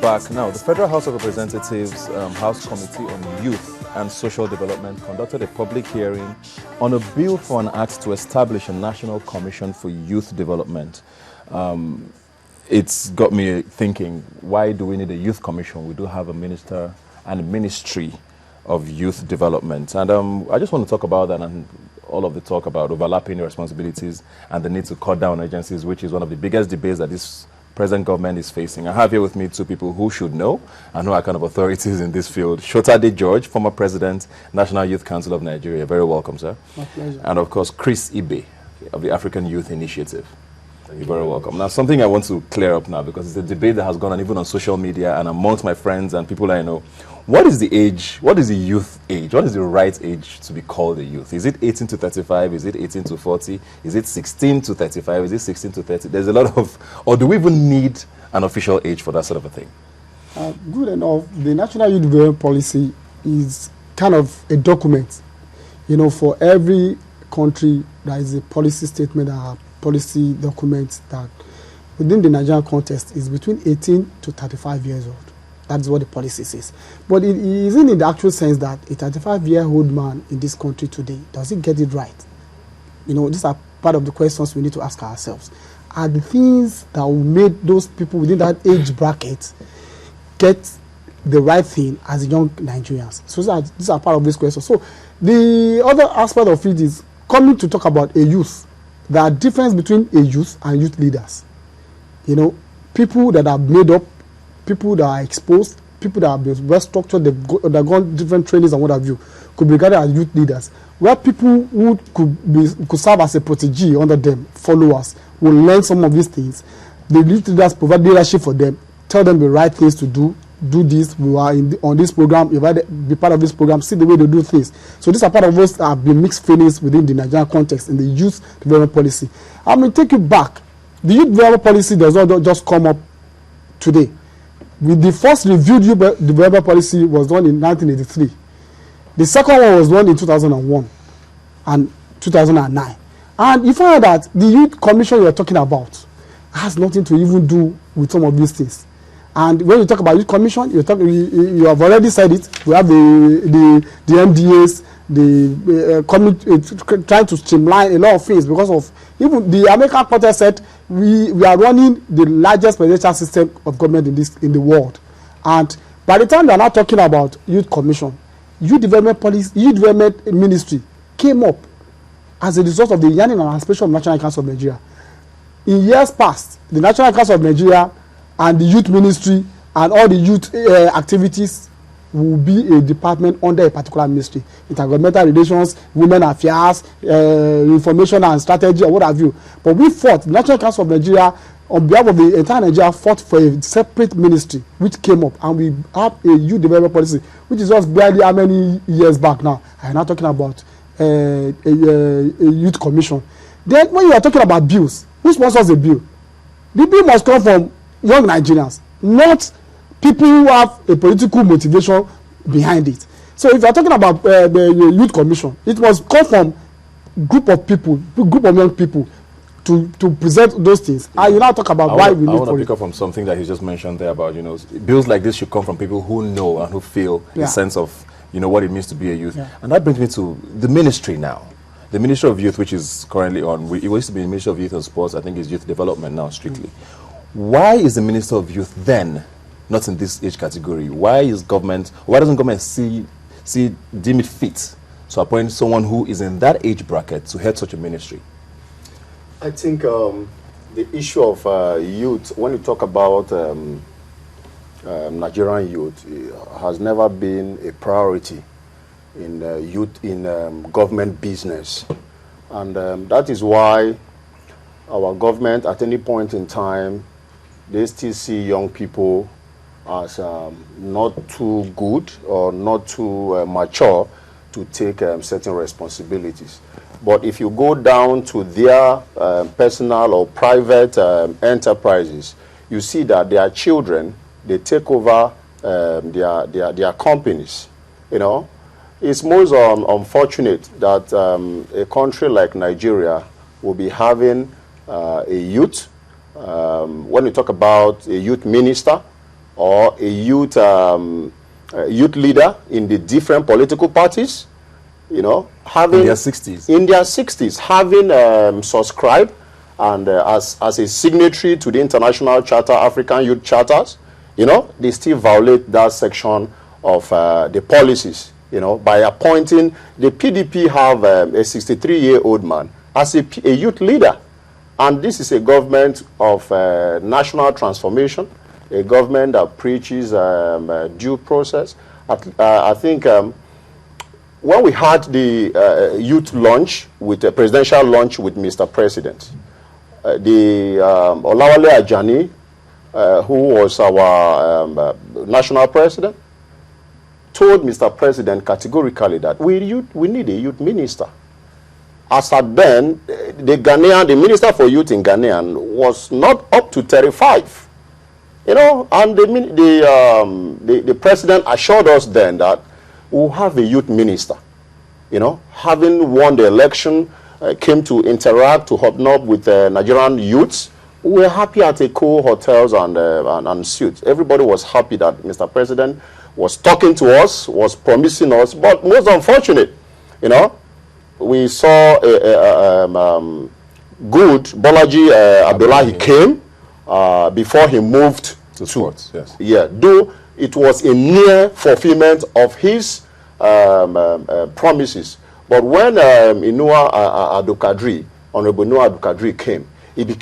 back. Now, the Federal House of Representatives House Committee on Youth and Social Development conducted a public hearing on a bill for an act to establish a National Commission for Youth Development. It's got me thinking, why do we need a youth commission? We do have a minister and a ministry of youth development. And I just want to talk about that and all of the talk about overlapping responsibilities and the need to cut down agencies, which is one of the biggest debates that this present government is facing. I have here with me two people who should know and who are kind of authorities in this field. Shotade George, former president, National Youth Council of Nigeria. Very welcome, sir. My pleasure. And of course, Chris Ibe of the African Youth Initiative. You're very welcome. Now, something I want to clear up now, because it's a debate that has gone on even on social media and amongst my friends and people I know. What is the age, what is the youth age? What is the right age to be called a youth? Is it 18 to 35? Is it 18 to 40? Is it 16 to 35? Is it 16 to 30? There's a lot of, or do we even need an official age for that sort of a thing? Good enough. The National Youth Development Policy is kind of a document. You know, for every country, there is a policy statement, policy documents that within the Nigerian context is between 18 to 35 years old. That's what the policy says. But it isn't in the actual sense that a 35-year-old man in this country today, does he get it right? You know, these are part of the questions we need to ask ourselves. Are the things that will make those people within that age bracket get the right thing as young Nigerians? So these are part of this question. So the other aspect of it is coming to talk about a youth. There are difference between a youth and youth leaders. You know, people that are made up, people that are exposed, people that are well structured, they've gone different trainings and what have you, could be regarded as youth leaders. Where people who could serve as a protege under them, followers, will learn some of these things. The youth leaders provide leadership for them, tell them the right things to do this, we are on this program, be part of this program, see the way they do things. So these are part of those that have been mixed feelings within the Nigerian context in the youth development policy. I mean, take you back. The youth development policy does not just come up today. With the first reviewed youth development policy was done in 1983. The second one was done in 2001 and 2009. And you find that the youth commission you're talking about has nothing to even do with some of these things. And when you talk about youth commission, you have already said it. We have the MDAs, trying to streamline a lot of things because of even the American context said we are running the largest presidential system of government in the world. And by the time they are now talking about youth commission, youth development policy, youth development ministry came up as a result of the yearning and aspiration of National Council of Nigeria. In years past, the National Council of Nigeria and the youth ministry and all the youth activities will be a department under a particular ministry. Intergovernmental relations, women affairs, information and strategy, or what have you. But we fought, the National Council of Nigeria, on behalf of the entire Nigeria, fought for a separate ministry which came up, and we have a youth development policy, which is just barely how many years back now. I'm not talking about a youth commission. Then when you are talking about bills, who sponsors the bill? The bill must come from young Nigerians, not people who have a political motivation behind it. So if you are talking about the youth commission, it must come from group of young people to present those things. And you now talk about why we need. I want to pick up from something that he just mentioned there about, bills like this should come from people who know and who feel the sense of, what it means to be a youth. Yeah. And that brings me to the ministry now. The Ministry of Youth, which is currently on, it used to be the Ministry of Youth and Sports, I think it's Youth Development now, strictly. Why is the Minister of Youth then not in this age category? Why doesn't government deem it fit to appoint someone who is in that age bracket to head such a ministry? I think the issue of youth, when you talk about Nigerian youth, has never been a priority in youth in government business. And that is why our government, at any point in time, they still see young people as not too good or not too mature to take certain responsibilities. But if you go down to their personal or private enterprises, you see that their children, they take over their companies. It's most unfortunate that a country like Nigeria will be having a youth, when we talk about a youth minister, or a youth leader in the different political parties, you know, having in their 60s. In their 60s, having subscribed and as a signatory to the International Charter, African Youth Charters, you know, they still violate that section of the policies, you know, by appointing, the PDP have a 63-year-old man as a youth leader. And this is a government of national transformation, a government that preaches due process. I think when we had the youth launch, with a presidential launch with Mr. President, the Olawale Ajani, who was our national president, told Mr. President categorically that we need a youth minister. As at then, the Minister for Youth in Ghanaian was not up to 35. You know, and the president assured us then that we'll have a youth minister. You know, having won the election, came to interact, to hobnob with Nigerian youths. We were happy at Eco hotels and suites. Everybody was happy that Mr. President was talking to us, was promising us, but most unfortunate, you know, we saw good Bolaji Abdullahi came before he moved to sports. Yes. Yeah, though it was a near fulfillment of his promises. But when Honorable Inua Adu Kadri came, he became